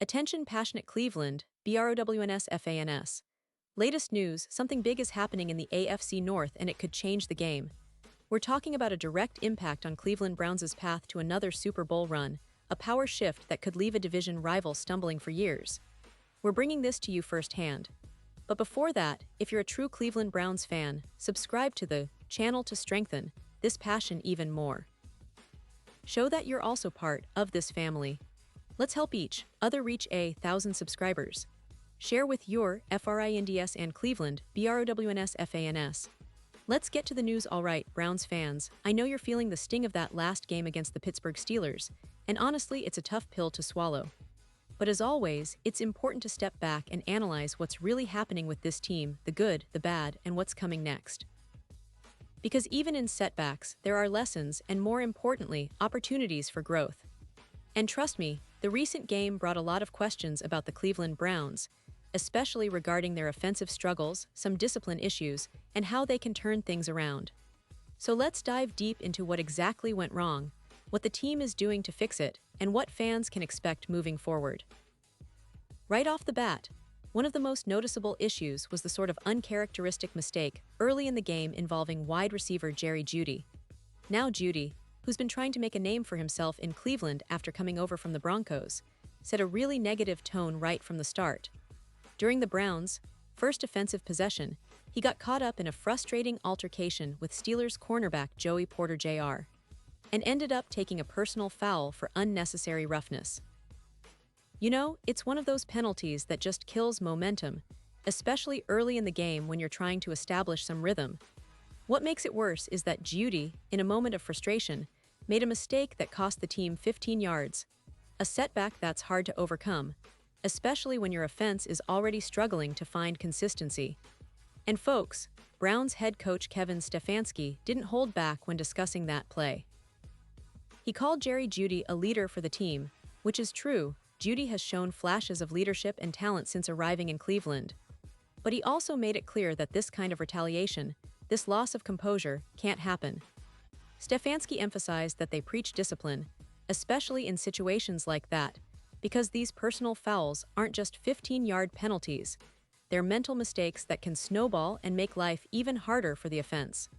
Attention passionate Cleveland, BROWNS. Latest news, something big is happening in the AFC North and it could change the game. We're talking about a direct impact on Cleveland Browns' path to another Super Bowl run, a power shift that could leave a division rival stumbling for years. We're bringing this to you firsthand. But before that, if you're a true Cleveland Browns fan, subscribe to the channel to strengthen this passion even more. Show that you're also part of this family. Let's help each other reach 1,000 subscribers. Share with your FRINDS and Cleveland, BROWNS. Let's get to the news. Alright, Browns fans, I know you're feeling the sting of that last game against the Pittsburgh Steelers, and honestly, it's a tough pill to swallow. But as always, it's important to step back and analyze what's really happening with this team, the good, the bad, and what's coming next. Because even in setbacks, there are lessons and, more importantly, opportunities for growth. And trust me, the recent game brought a lot of questions about the Cleveland Browns, especially regarding their offensive struggles, some discipline issues, and how they can turn things around. So let's dive deep into what exactly went wrong, what the team is doing to fix it, and what fans can expect moving forward. Right off the bat, one of the most noticeable issues was the sort of uncharacteristic mistake early in the game involving wide receiver Jeudy. Now Jeudy, who's been trying to make a name for himself in Cleveland after coming over from the Broncos, set a really negative tone right from the start. During the Browns' first offensive possession, he got caught up in a frustrating altercation with Steelers cornerback Joey Porter Jr. and ended up taking a personal foul for unnecessary roughness. You know, it's one of those penalties that just kills momentum, especially early in the game when you're trying to establish some rhythm. What makes it worse is that Jeudy, in a moment of frustration, made a mistake that cost the team 15 yards, a setback that's hard to overcome, especially when your offense is already struggling to find consistency. And folks, Browns head coach Kevin Stefanski didn't hold back when discussing that play. He called Jeudy a leader for the team, which is true. Jeudy has shown flashes of leadership and talent since arriving in Cleveland. But he also made it clear that this kind of retaliation, this loss of composure, can't happen. Stefanski emphasized that they preach discipline, especially in situations like that, because these personal fouls aren't just 15-yard penalties, they're mental mistakes that can snowball and make life even harder for the offense.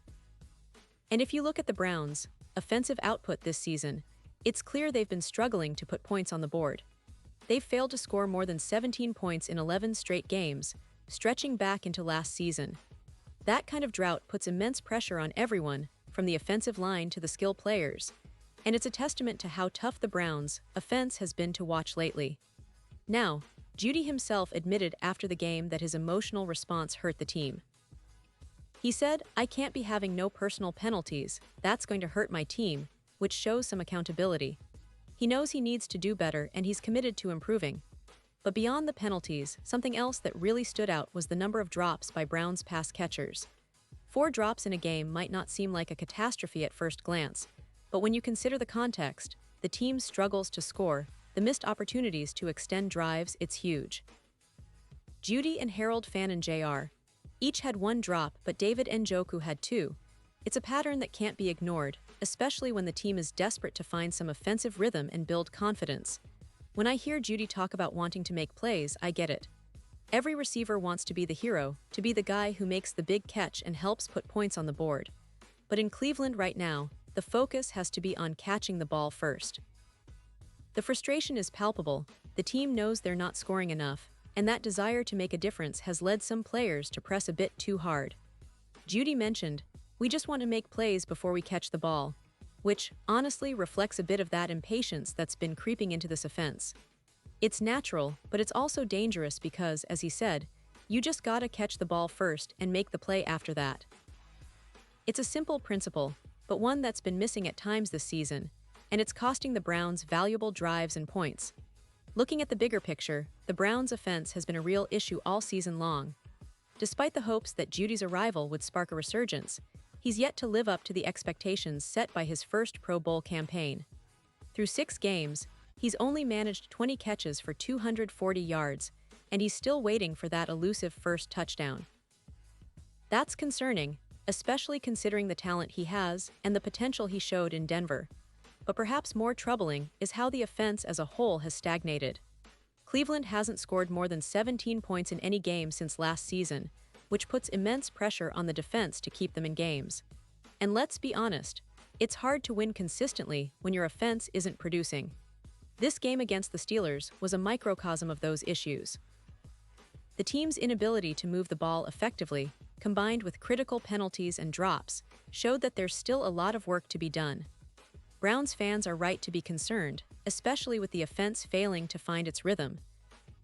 And if you look at the Browns' offensive output this season, it's clear they've been struggling to put points on the board. They've failed to score more than 17 points in 11 straight games, stretching back into last season. That kind of drought puts immense pressure on everyone, from the offensive line to the skill players, and it's a testament to how tough the Browns' offense has been to watch lately. Now, Jeudy himself admitted after the game that his emotional response hurt the team. He said, "I can't be having no personal penalties, that's going to hurt my team," which shows some accountability. He knows he needs to do better and he's committed to improving. But beyond the penalties, something else that really stood out was the number of drops by Browns pass catchers. 4 drops in a game might not seem like a catastrophe at first glance, but when you consider the context, the team's struggles to score, the missed opportunities to extend drives, it's huge. Jeudy and Harold Fannin Jr. each had 1 drop, but David Njoku had 2. It's a pattern that can't be ignored, especially when the team is desperate to find some offensive rhythm and build confidence. When I hear Jeudy talk about wanting to make plays, I get it. Every receiver wants to be the hero, to be the guy who makes the big catch and helps put points on the board. But in Cleveland right now, the focus has to be on catching the ball first. The frustration is palpable, the team knows they're not scoring enough, and that desire to make a difference has led some players to press a bit too hard. Jeudy mentioned, "We just want to make plays before we catch the ball," which honestly reflects a bit of that impatience that's been creeping into this offense. It's natural, but it's also dangerous because, as he said, you just gotta catch the ball first and make the play after that. It's a simple principle, but one that's been missing at times this season, and it's costing the Browns valuable drives and points. Looking at the bigger picture, the Browns' offense has been a real issue all season long. Despite the hopes that Jeudy's arrival would spark a resurgence, he's yet to live up to the expectations set by his first Pro Bowl campaign. Through 6 games, he's only managed 20 catches for 240 yards, and he's still waiting for that elusive first touchdown. That's concerning, especially considering the talent he has and the potential he showed in Denver. But perhaps more troubling is how the offense as a whole has stagnated. Cleveland hasn't scored more than 17 points in any game since last season, which puts immense pressure on the defense to keep them in games. And let's be honest, it's hard to win consistently when your offense isn't producing. This game against the Steelers was a microcosm of those issues. The team's inability to move the ball effectively, combined with critical penalties and drops, showed that there's still a lot of work to be done. Browns fans are right to be concerned, especially with the offense failing to find its rhythm.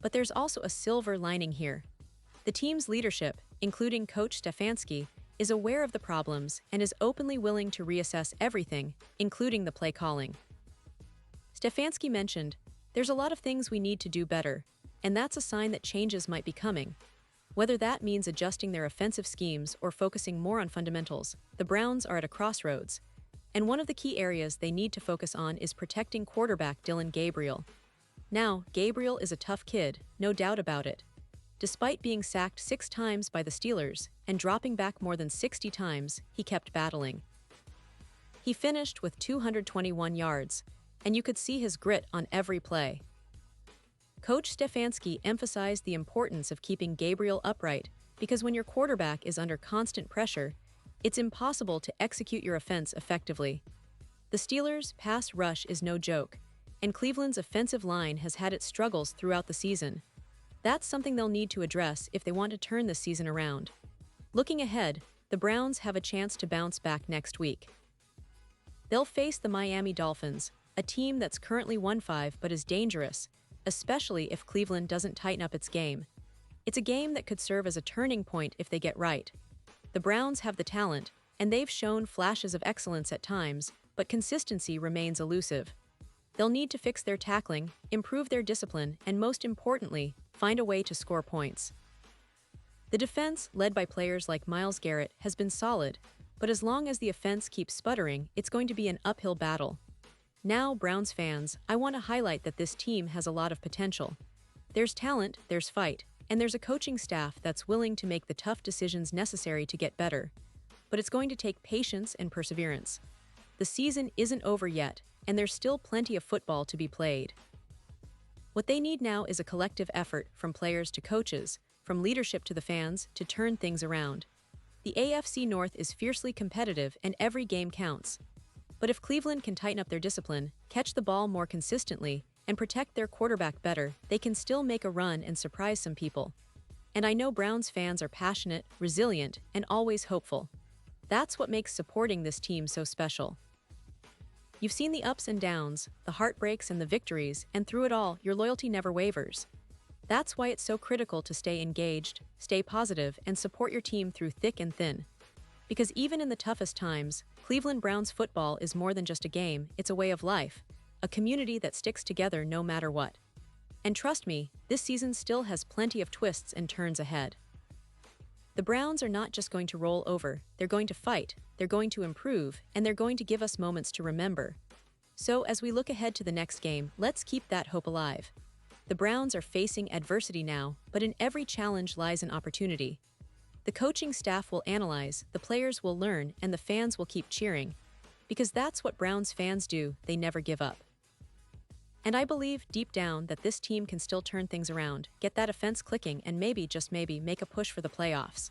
But there's also a silver lining here. The team's leadership, including Coach Stefanski, is aware of the problems and is openly willing to reassess everything, including the play calling. Stefanski mentioned, "There's a lot of things we need to do better, and that's a sign that changes might be coming." Whether that means adjusting their offensive schemes or focusing more on fundamentals, the Browns are at a crossroads. And one of the key areas they need to focus on is protecting quarterback Dillon Gabriel. Now, Gabriel is a tough kid, no doubt about it. Despite being sacked 6 times by the Steelers and dropping back more than 60 times, he kept battling. He finished with 221 yards, and you could see his grit on every play. Coach Stefanski emphasized the importance of keeping Gabriel upright because when your quarterback is under constant pressure, it's impossible to execute your offense effectively. The Steelers' pass rush is no joke, and Cleveland's offensive line has had its struggles throughout the season. That's something they'll need to address if they want to turn this season around. Looking ahead, the Browns have a chance to bounce back next week. They'll face the Miami Dolphins, a team that's currently 1-5 but is dangerous, especially if Cleveland doesn't tighten up its game. It's a game that could serve as a turning point if they get right. The Browns have the talent, and they've shown flashes of excellence at times, but consistency remains elusive. They'll need to fix their tackling, improve their discipline, and most importantly, find a way to score points. The defense, led by players like Myles Garrett, has been solid, but as long as the offense keeps sputtering, it's going to be an uphill battle. Now, Browns fans, I want to highlight that this team has a lot of potential. There's talent, there's fight, and there's a coaching staff that's willing to make the tough decisions necessary to get better. But it's going to take patience and perseverance. The season isn't over yet, and there's still plenty of football to be played. What they need now is a collective effort from players to coaches, from leadership to the fans, to turn things around. The AFC North is fiercely competitive and every game counts. But if Cleveland can tighten up their discipline, catch the ball more consistently, and protect their quarterback better, they can still make a run and surprise some people. And I know Browns fans are passionate, resilient, and always hopeful. That's what makes supporting this team so special. You've seen the ups and downs, the heartbreaks and the victories, and through it all, your loyalty never wavers. That's why it's so critical to stay engaged, stay positive, and support your team through thick and thin. Because even in the toughest times, Cleveland Browns football is more than just a game, it's a way of life, a community that sticks together no matter what. And trust me, this season still has plenty of twists and turns ahead. The Browns are not just going to roll over, they're going to fight, they're going to improve, and they're going to give us moments to remember. So as we look ahead to the next game, let's keep that hope alive. The Browns are facing adversity now, but in every challenge lies an opportunity. The coaching staff will analyze, the players will learn, and the fans will keep cheering. Because that's what Browns fans do, they never give up. And I believe, deep down, that this team can still turn things around, get that offense clicking, and maybe, just maybe, make a push for the playoffs.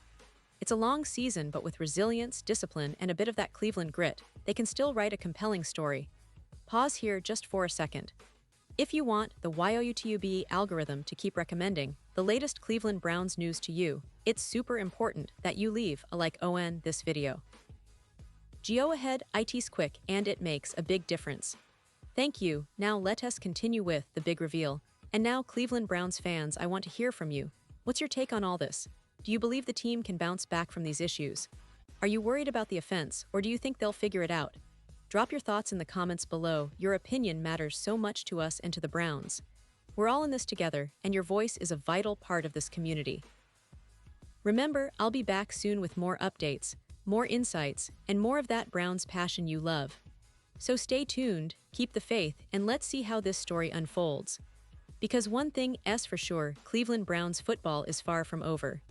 It's a long season, but with resilience, discipline, and a bit of that Cleveland grit, they can still write a compelling story. Pause here just for a second. If you want the YouTube algorithm to keep recommending the latest Cleveland Browns news to you, it's super important that you leave a like on this video. Go ahead, it's quick, and it makes a big difference. Thank you. Now let us continue with the big reveal. And now, Cleveland Browns fans, I want to hear from you. What's your take on all this? Do you believe the team can bounce back from these issues? Are you worried about the offense, or do you think they'll figure it out? Drop your thoughts in the comments below. Your opinion matters so much to us and to the Browns. We're all in this together, and your voice is a vital part of this community. Remember, I'll be back soon with more updates, more insights, and more of that Browns passion you love. So stay tuned, keep the faith, and let's see how this story unfolds. Because one thing is for sure, Cleveland Browns football is far from over.